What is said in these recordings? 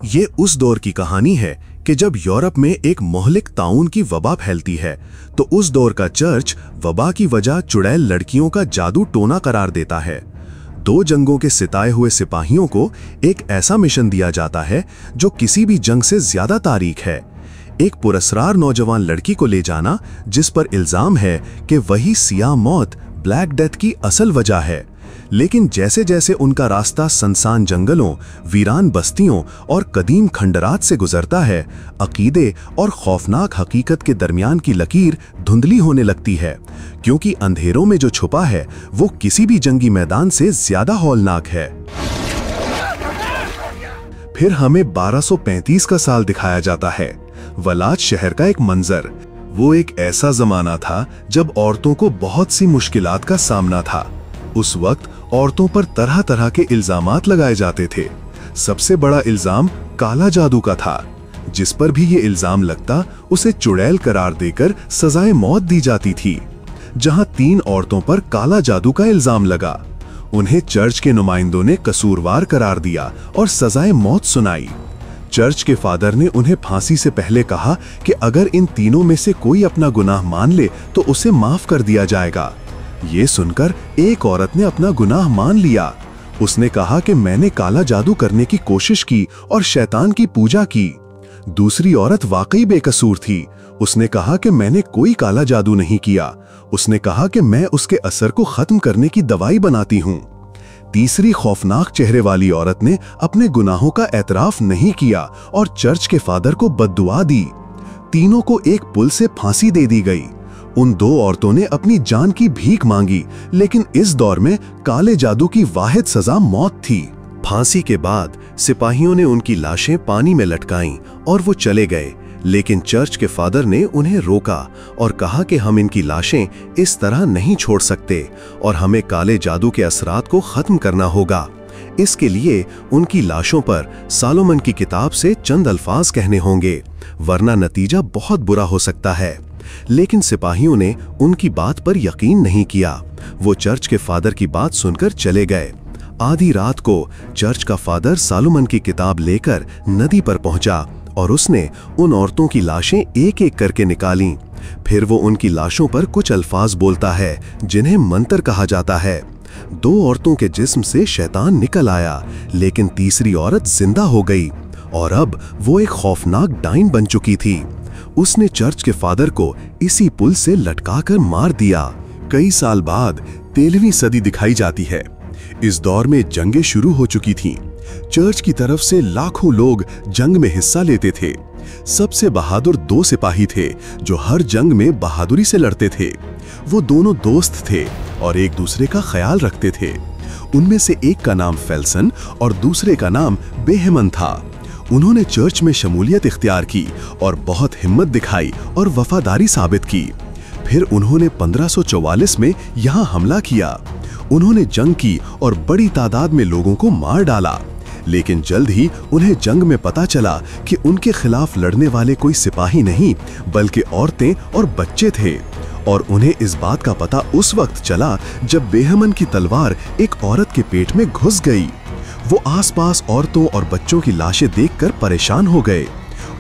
ये उस दौर की कहानी है कि जब यूरोप में एक मोहलिक ताउन की वबा फैलती है तो उस दौर का चर्च वबा की वजह चुड़ैल लड़कियों का जादू टोना करार देता है। 2 जंगों के सिताए हुए सिपाहियों को एक ऐसा मिशन दिया जाता है जो किसी भी जंग से ज्यादा तारीख है। एक पुरस्कार नौजवान लड़की को ले जाना जिस पर इल्जाम है कि वही सियाह मौत ब्लैक डेथ की असल वजह है। लेकिन जैसे जैसे उनका रास्ता सुनसान जंगलों, वीरान बस्तियों और कदीम खंडरात से गुजरता है, अकीदे और खौफनाक हकीकत के दरमियान की लकीर धुंधली होने लगती है, क्योंकि अंधेरों में जो छुपा है वो किसी भी जंगी मैदान से ज्यादा हौलनाक है। फिर हमें 1235 का साल दिखाया जाता है। वलाद शहर का एक मंजर। वो एक ऐसा जमाना था जब औरतों को बहुत सी मुश्किलात का सामना था। उस वक्त औरतों पर तरह तरह के इल्जामात लगाए जाते थे। सबसे बड़ा इल्जाम काला जादू का था। जिस पर भी ये इल्जाम लगता उसे चुड़ैल करार देकर सजाए मौत दी जाती थी। जहां 3 औरतों पर काला जादू का इल्जाम लगा, उन्हें चर्च के नुमाइंदों ने कसूरवार करार दिया और सजाए मौत सुनाई। चर्च के फादर ने उन्हें फांसी से पहले कहा कि अगर इन तीनों में से कोई अपना गुनाह मान ले तो उसे माफ कर दिया जाएगा। ये सुनकर एक औरत ने अपना गुनाह मान लिया। उसने कहा कि मैंने काला जादू करने की कोशिश की और शैतान की पूजा की। दूसरी औरत वाकई बेकसूर थी। उसने कहा कि मैंने कोई काला जादू नहीं किया। उसने कहा कि मैं उसके असर को खत्म करने की दवाई बनाती हूँ। तीसरी खौफनाक चेहरे वाली औरत ने अपने गुनाहों का एतराफ नहीं किया और चर्च के फादर को बद्दुआ दी। तीनों को एक पुल से फांसी दे दी गई। उन 2 औरतों ने अपनी जान की भीख मांगी, लेकिन इस दौर में काले जादू की वाहिद सजा मौत थी। फांसी के बाद सिपाहियों ने उनकी लाशें पानी में लटकाईं और वो चले गए, लेकिन चर्च के फादर ने उन्हें रोका और कहा कि हम इनकी लाशें इस तरह नहीं छोड़ सकते और हमें काले जादू के असरात को खत्म करना होगा। इसके लिए उनकी लाशों पर सालोमन की किताब से चंद अल्फाज कहने होंगे, वरना नतीजा बहुत बुरा हो सकता है। लेकिन सिपाहियों ने उनकी बात पर यकीन नहीं किया। वो चर्च के फादर की बात सुनकर चले गए। आधी रात को चर्च का फादर सालोमन की किताब लेकर नदी पर पहुंचा और उसने उन औरतों की लाशें एक एक करके निकालीं। फिर वो उनकी लाशों पर कुछ अल्फाज बोलता है जिन्हें मंत्र कहा जाता है। 2 औरतों के जिस्म से शैतान निकल आया, लेकिन तीसरी औरत जिंदा हो गई और अब वो एक खौफनाक डाइन बन चुकी थी। उसने चर्च के फादर को इसी पुल से लटकाकर मार दिया। कई साल बाद 13वीं सदी दिखाई जाती है। इस दौर में जंगें शुरू हो चुकी थीं। चर्च की तरफ से लाखों लोग जंग में हिस्सा लेते थे। सबसे बहादुर 2 सिपाही थे जो हर जंग में बहादुरी से लड़ते थे। वो दोनों दोस्त थे और एक दूसरे का ख्याल रखते थे। उनमें से एक का नाम फेल्सन और दूसरे का नाम बेहमन था। उन्होंने चर्च में शमूलियत इख्तियार की और बहुत हिम्मत दिखाई और वफादारी साबित की। फिर उन्होंने 1544 में यहाँ हमला किया। उन्होंने जंग की और बड़ी तादाद में लोगों को मार डाला, लेकिन जल्द ही उन्हें जंग में पता चला कि उनके खिलाफ लड़ने वाले कोई सिपाही नहीं बल्कि औरतें और बच्चे थे। और उन्हें इस बात का पता उस वक्त चला जब बेहमन की तलवार एक औरत के पेट में घुस गई। वो आसपास औरतों और बच्चों की लाशें देखकर परेशान हो गए।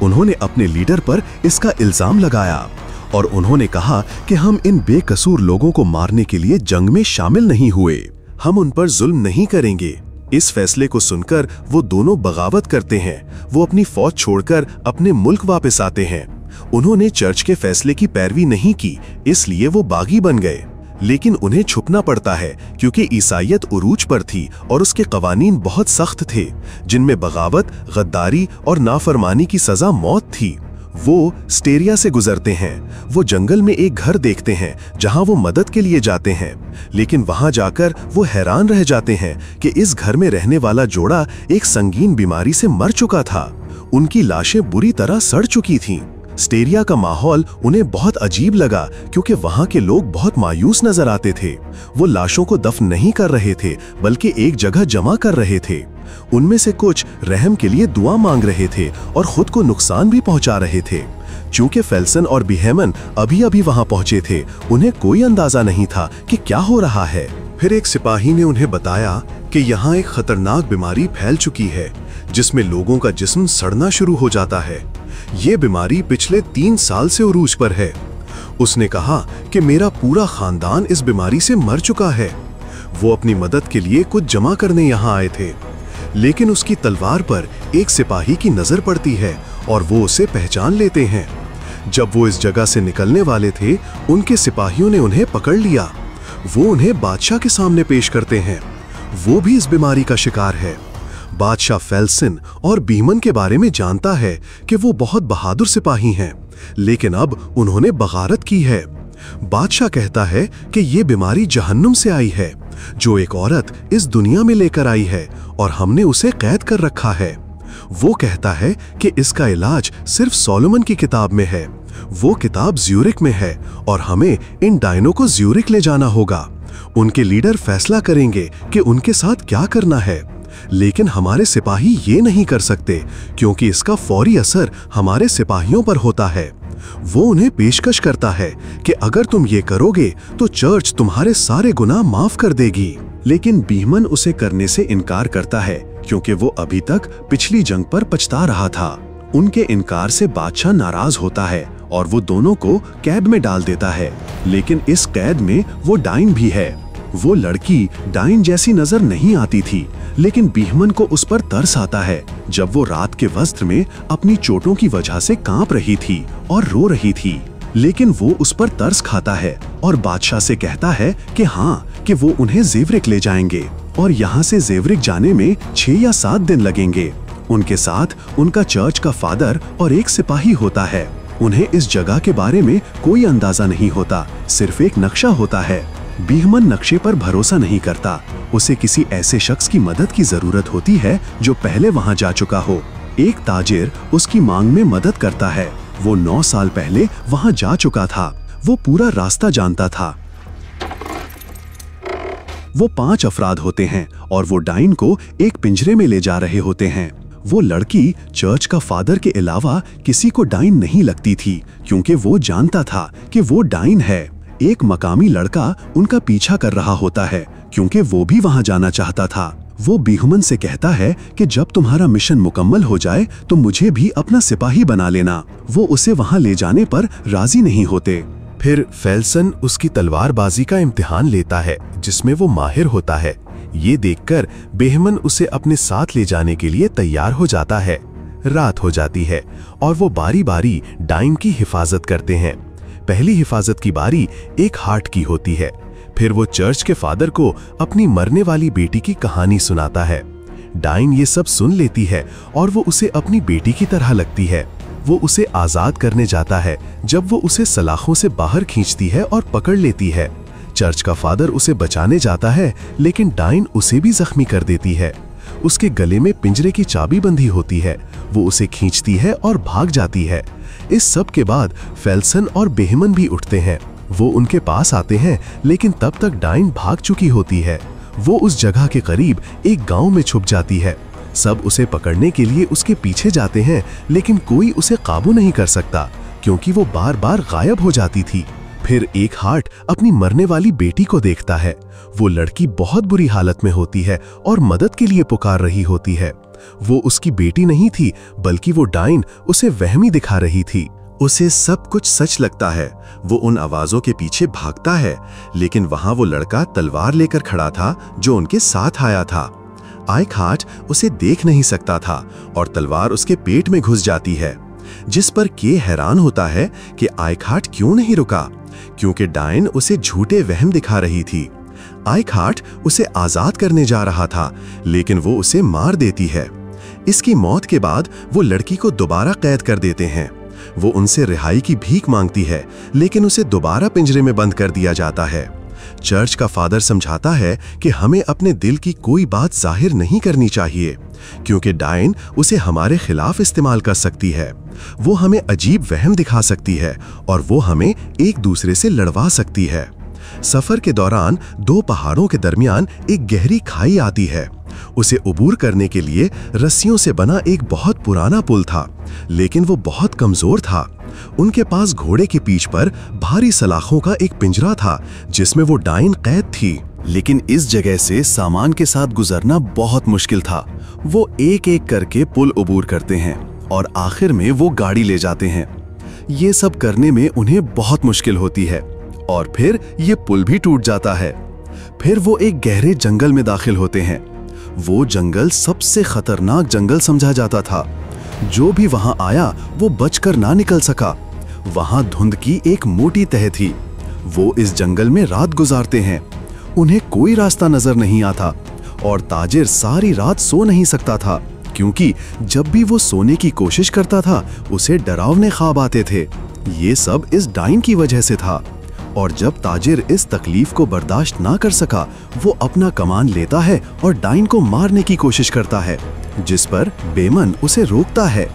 उन्होंने अपने लीडर पर इसका इल्जाम लगाया और उन्होंने कहा कि हम इन बेकसूर लोगों को मारने के लिए जंग में शामिल नहीं हुए। हम उन पर जुल्म नहीं करेंगे। इस फैसले को सुनकर वो दोनों बगावत करते हैं। वो अपनी फौज छोड़कर अपने मुल्क वापस आते हैं। उन्होंने चर्च के फैसले की पैरवी नहीं की, इसलिए वो बागी बन गए। लेकिन उन्हें छुपना पड़ता है क्योंकि ईसाईयत उरूज पर थी और उसके कवानीन बहुत सख्त थे, जिनमें बगावत, गद्दारी और नाफरमानी की सजा मौत थी। वो स्टेरिया से गुजरते हैं। वो जंगल में एक घर देखते हैं जहां वो मदद के लिए जाते हैं, लेकिन वहां जाकर वो हैरान रह जाते हैं कि इस घर में रहने वाला जोड़ा एक संगीन बीमारी से मर चुका था। उनकी लाशें बुरी तरह सड़ चुकी थीं। स्टेरिया का माहौल उन्हें बहुत अजीब लगा क्योंकि वहां के लोग बहुत मायूस नजर आते थे। वो लाशों को दफन नहीं कर रहे थे बल्कि एक जगह जमा कर रहे थे। उनमें से कुछ रहम के लिए दुआ मांग रहे थे और खुद को नुकसान भी पहुंचा रहे थे। चूंकि फेल्सन और बेहमन अभी अभी वहां पहुंचे थे, उन्हें कोई अंदाजा नहीं था कि क्या हो रहा है। फिर एक सिपाही ने उन्हें बताया कि यहाँ एक खतरनाक बीमारी फैल चुकी है जिसमें लोगों का जिस्म सड़ना शुरू हो जाता है। ये बीमारी पिछले 3 साल से उरूज पर है। उसने कहा कि मेरा पूरा खानदान इस बीमारी से मर चुका है। वो अपनी मदद के लिए कुछ जमा करने यहाँ आए थे, लेकिन उसकी तलवार पर एक सिपाही की नजर पड़ती है और वो उसे पहचान लेते हैं। जब वो इस जगह से निकलने वाले थे, उनके सिपाहियों ने उन्हें पकड़ लिया। वो उन्हें बादशाह के सामने पेश करते हैं। वो भी इस बीमारी का शिकार है। बादशाह फेल्सन और बीहमन के बारे में जानता है कि वो बहुत बहादुर सिपाही हैं, लेकिन अब उन्होंने बगावत की है। बादशाह कहता है कि ये बीमारी जहन्नुम से आई है, जो एक औरत इस दुनिया में लेकर आई है और हमने उसे कैद कर रखा है। वो कहता है कि इसका इलाज सिर्फ सोलोमन की किताब में है। वो किताब ज्यूरिक में है और हमें इन डायनों को ज्यूरिक ले जाना होगा। उनके लीडर फैसला करेंगे कि उनके साथ क्या करना है, लेकिन हमारे सिपाही ये नहीं कर सकते क्योंकि इसका फौरी असर हमारे सिपाहियों पर होता है। वो उन्हें पेशकश करता है कि अगर तुम ये करोगे तो चर्च तुम्हारे सारे गुनाह माफ कर देगी। लेकिन बीहमन उसे करने से इनकार करता है क्योंकि वो अभी तक पिछली जंग पर पछता रहा था। उनके इनकार से बादशाह नाराज होता है और वो दोनों को कैद में डाल देता है। लेकिन इस कैद में वो डाइन भी है। वो लड़की डाइन जैसी नजर नहीं आती थी, लेकिन बीहमन को उस पर तरस आता है जब वो रात के वस्त्र में अपनी चोटों की वजह से कांप रही थी और रो रही थी। लेकिन वो उस पर तरस खाता है और बादशाह से कहता है कि वो उन्हें जेवरिक ले जाएंगे और यहाँ से जेवरिक जाने में 6 या 7 दिन लगेंगे। उनके साथ उनका चर्च का फादर और एक सिपाही होता है। उन्हें इस जगह के बारे में कोई अंदाजा नहीं होता, सिर्फ एक नक्शा होता है। बीहमन नक्शे पर भरोसा नहीं करता। उसे किसी ऐसे शख्स की मदद की जरूरत होती है जो पहले वहां जा चुका हो। एक ताजिर उसकी मांग में मदद करता है। वो 9 साल पहले वहां जा चुका था। वो पूरा रास्ता जानता था। वो 5 अफराद होते हैं और वो डाइन को एक पिंजरे में ले जा रहे होते हैं। वो लड़की चर्च का फादर के अलावा किसी को डाइन नहीं लगती थी क्योंकि वो जानता था कि वो डाइन है। एक मकामी लड़का उनका पीछा कर रहा होता है क्योंकि वो भी वहां जाना चाहता था। वो बीहमन से कहता है कि जब तुम्हारा मिशन मुकम्मल हो जाए तो मुझे भी अपना सिपाही बना लेना। वो उसे वहां ले जाने पर राजी नहीं होते। फिर फेल्सन उसकी तलवारबाजी का इम्तिहान लेता है जिसमें वो माहिर होता है। ये देखकर बीहमन उसे अपने साथ ले जाने के लिए तैयार हो जाता है। रात हो जाती है और वो बारी बारी डाइन की हिफाजत करते हैं। पहली हिफाजत की बारी एक हार्ट की होती है। फिर वो चर्च के फादर को अपनी मरने वाली बेटी की कहानी सुनाता है। डाइन ये सब सुन लेती है और वो उसे अपनी बेटी की तरह लगती है। वो उसे आजाद करने जाता है जब वो उसे सलाखों से बाहर खींचती है और पकड़ लेती है। चर्च का फादर उसे बचाने जाता है, लेकिन डाइन उसे भी जख्मी कर देती है। उसके गले में पिंजरे की चाबी बंधी होती है। वो उसे खींचती है और भाग जाती है। इस सब के बाद फेल्सन और बीहमन भी उठते हैं। वो उनके पास आते हैं, लेकिन तब तक डाइन भाग चुकी होती है। वो उस जगह के करीब एक गांव में छुप जाती है। सब उसे पकड़ने के लिए उसके पीछे जाते हैं, लेकिन कोई उसे काबू नहीं कर सकता क्योंकि वो बार बार गायब हो जाती थी। फिर एक हार्ट अपनी मरने वाली बेटी को देखता है। वो लड़की बहुत बुरी हालत में होती है और मदद के लिए पुकार रही होती है। वो उसकी बेटी नहीं थी, बल्कि वो डाइन उसे वहमी दिखा रही थी। उसे सब कुछ सच लगता है। वो उन आवाजों के पीछे भागता है, लेकिन वहां वो लड़का तलवार लेकर खड़ा था जो उनके साथ आया था। आइकहार्ट उसे देख नहीं सकता था और तलवार उसके पेट में घुस जाती है, जिस पर के हैरान होता है कि आइकहार्ट क्यों नहीं रुका, क्योंकि डाइन उसे झूठे वहम दिखा रही थी। आइकहार्ट उसे आजाद करने जा रहा था, लेकिन वो उसे मार देती है। इसकी मौत के बाद वो लड़की को दोबारा कैद कर देते हैं। वो उनसे रिहाई की भीख मांगती है, लेकिन उसे दोबारा पिंजरे में बंद कर दिया जाता है। चर्च का फादर समझाता है कि हमें अपने दिल की कोई बात जाहिर नहीं करनी चाहिए, क्योंकि डाइन उसे हमारे खिलाफ इस्तेमाल कर सकती है। वो हमें अजीब वहम दिखा सकती है और वो हमें एक दूसरे से लड़वा सकती है। सफर के दौरान 2 पहाड़ों के दरमियान एक गहरी खाई आती है। उसे अबूर करने के लिए रस्सियों से बना एक बहुत पुराना पुल था, लेकिन वो बहुत कमजोर था। उनके पास घोड़े की पीठ पर भारी सलाखों का एक पिंजरा था जिसमें वो डाइन कैद थी। लेकिन इस जगह से सामान के साथ गुजरना बहुत मुश्किल था। वो एक एक करके पुल अबूर करते हैं और आखिर में वो गाड़ी ले जाते हैं। ये सब करने में उन्हें बहुत मुश्किल होती है और फिर ये पुल भी टूट जाता है। फिर वो एक गहरे जंगल में दाखिल होते हैं। वो जंगल सबसे खतरनाक जंगल समझा जाता था। जो भी वहां आया वो बचकर ना निकल सका। वहां धुंध की एक मोटी तह थी। वो इस जंगल में रात गुजारते हैं। उन्हें कोई रास्ता नजर नहीं आता और ताजिर सारी रात सो नहीं सकता था, क्योंकि जब भी वो सोने की कोशिश करता था उसे डरावने ख्वाब आते थे। ये सब इस डाइन की वजह से था। और जब ताजिर इस तकलीफ को बर्दाश्त ना कर सका, वो अपना कमान लेता है और डाइन को मारने की कोशिश करता है, जिस पर बेमन उसे रोकता है।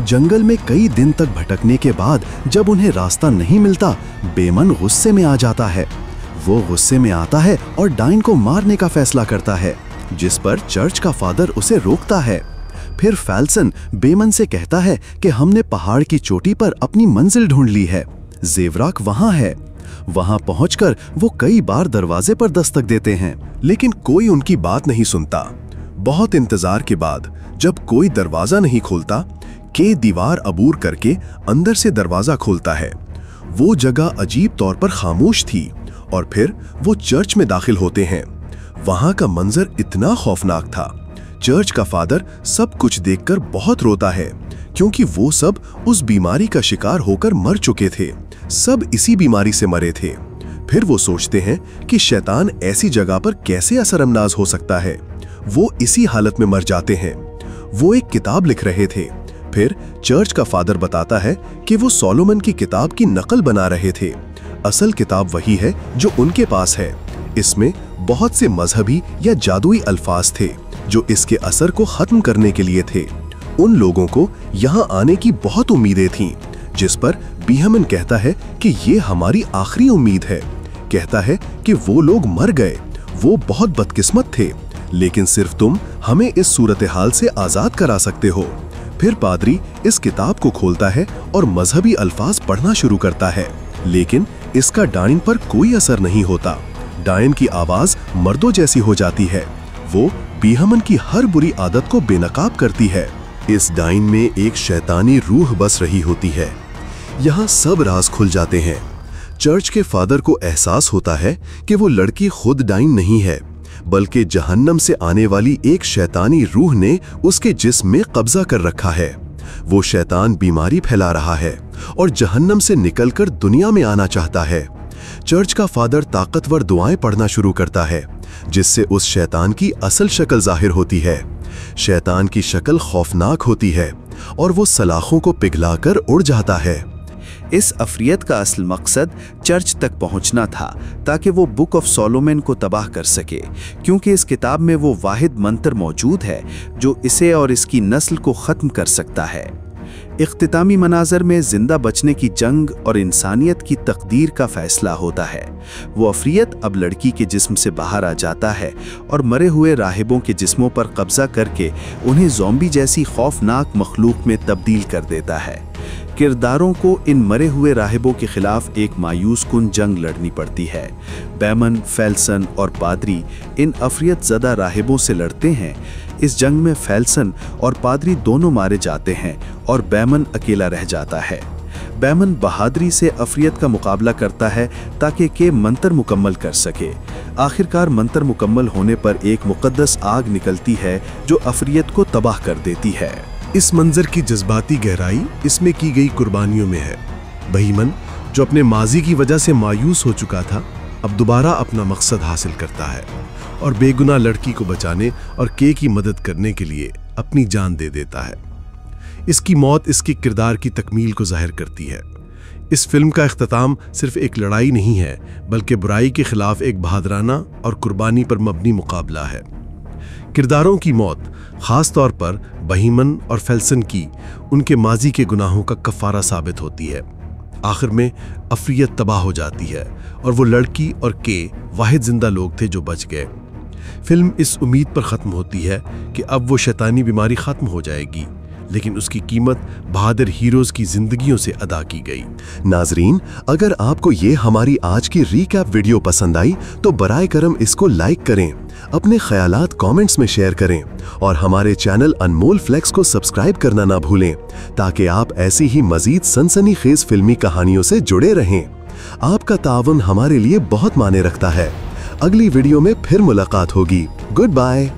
जंगल में कई दिन तक भटकने के बाद जब उन्हें रास्ता नहीं मिलता, बेमन गुस्से में आ जाता है। वो गुस्से में आता है और डाइन को मारने का फैसला करता है, जिस पर चर्च का फादर उसे रोकता है। फिर फैल्सन बेमन से कहता है कि हमने पहाड़ की चोटी पर अपनी मंजिल ढूंढ ली है, जेवराक वहां है। वहां पहुंचकर वो कई बार दरवाजे पर दस्तक देते हैं, लेकिन कोई उनकी बात नहीं सुनता। बहुत इंतजार के बाद जब कोई दरवाजा नहीं खोलता, के दीवार अबूर करके अंदर से दरवाजा खोलता है। वो जगह अजीब तौर पर खामोश थी और फिर वो चर्च में दाखिल होते हैं। वहां का मंजर इतना खौफनाक था। चर्च का फादर सब कुछ देखकर बहुत रोता है, क्योंकि वो सब उस बीमारी का शिकार होकर मर चुके थे। सब इसी बीमारी से मरे थे। फिर वो सोचते हैं कि शैतान ऐसी जगह पर कैसे असरअंदाज हो सकता है। वो इसी हालत में मर जाते हैं। वो एक किताब लिख रहे थे। फिर चर्च का फादर बताता है कि वो सोलोमन की किताब की नकल बना रहे थे। असल किताब वही है जो उनके पास है। इसमें बहुत से मजहबी या जादुई अल्फाज थे जो इसके असर को खत्म करने के लिए थे। उन लोगों को यहाँ आने की बहुत उम्मीदें थीं, जिस पर बीहमन कहता है कि ये हमारी आखिरी उम्मीद है। कहता है कि वो लोग मर गए, वो बहुत बदकिस्मत थे, लेकिन सिर्फ तुम हमें इस सूरत हाल से आजाद करा सकते हो। फिर पादरी इस किताब को खोलता है और मजहबी अल्फाज पढ़ना शुरू करता है, लेकिन इसका डाइन पर कोई असर नहीं होता। डाइन की आवाज मर्दों जैसी हो जाती है। वो बीहमन की हर बुरी आदत को बेनकाब करती है। इस डाइन में एक शैतानी रूह बस रही होती है। यहाँ सब राज खुल जाते हैं। चर्च के फादर को एहसास होता है कि वो लड़की खुद डाइन नहीं है, बल्कि जहन्नम से आने वाली एक शैतानी रूह ने उसके जिस्म में कब्जा कर रखा है। वो शैतान बीमारी फैला रहा है और जहन्नम से निकलकर दुनिया में आना चाहता है। चर्च का फादर ताकतवर दुआएं पढ़ना शुरू करता है, जिससे उस शैतान की असल शक्ल जाहिर होती है। शैतान की शक्ल खौफनाक होती है और वो सलाखों को पिघलाकर उड़ जाता है। इस अफरियत का असल मकसद चर्च तक पहुंचना था, ताकि वो बुक ऑफ सोलोमन को तबाह कर सके, क्योंकि इस किताब में वो वाहिद मंत्र मौजूद है जो इसे और इसकी नस्ल को ख़त्म कर सकता है। इख्तितामी मनाजर में जिंदा बचने की जंग और इंसानियत की तकदीर का फैसला होता है। वो अफरियत अब लड़की के जिस्म से बाहर आ जाता है और मरे हुए राहिबों के जिस्मों पर कब्जा करके उन्हें ज़ॉम्बी जैसी खौफनाक मखलूक में तब्दील कर देता है। किरदारों को इन मरे हुए राहिबों के खिलाफ एक मायूस कुन जंग लड़नी पड़ती है। बेमन, फैल्सन और पादरी इन अफरियत ज़दा राहिबों से लड़ते हैं। इस जंग में फैल्सन और पादरी दोनों मारे जाते हैं और बेमन अकेला रह जाता है। बेमन बहादुरी से अफरियत का मुकाबला करता है ताकि के मंत्र मुकम्मल कर सके। आखिरकार मंत्र मुकम्मल होने पर एक मुक़द्दस आग निकलती है जो अफरियत को तबाह कर देती है। इस मंजर की जज्बाती गहराई इसमें की गई कुर्बानियों में है। बहीमन, जो अपने माजी की वजह से मायूस हो चुका था, अब दोबारा अपना मकसद हासिल करता है और बेगुनाह लड़की को बचाने और के की मदद करने के लिए अपनी जान दे देता है। इसकी मौत इसके किरदार की तकमील को जाहिर करती है। इस फिल्म का इख्तिताम सिर्फ एक लड़ाई नहीं है, बल्कि बुराई के खिलाफ एक बहादुराना और कुर्बानी पर मबनी मुकाबला है। किरदारों की मौत, खास तौर पर बहीमन और फैल्सन की, उनके माजी के गुनाहों का कफ़ारा साबित होती है। आखिर में अफरियत तबाह हो जाती है और वो लड़की और के वाहिद जिंदा लोग थे जो बच गए। फिल्म इस उम्मीद पर ख़त्म होती है कि अब वो शैतानी बीमारी ख़त्म हो जाएगी, लेकिन उसकी कीमत बहादुर हीरोज की जिंदगियों से अदा की गई। नाजरीन, अगर आपको ये हमारी आज की रीकैप वीडियो पसंद आई तो बराए करम इसको लाइक करें, अपने ख्यालात कमेंट्स में शेयर करें और हमारे चैनल अनमोल फ्लेक्स को सब्सक्राइब करना ना भूलें, ताकि आप ऐसी ही मजीद सनसनीखेज फिल्मी कहानियों से जुड़े रहें। आपका ताउन हमारे लिए बहुत माने रखता है। अगली वीडियो में फिर मुलाकात होगी। Good bye.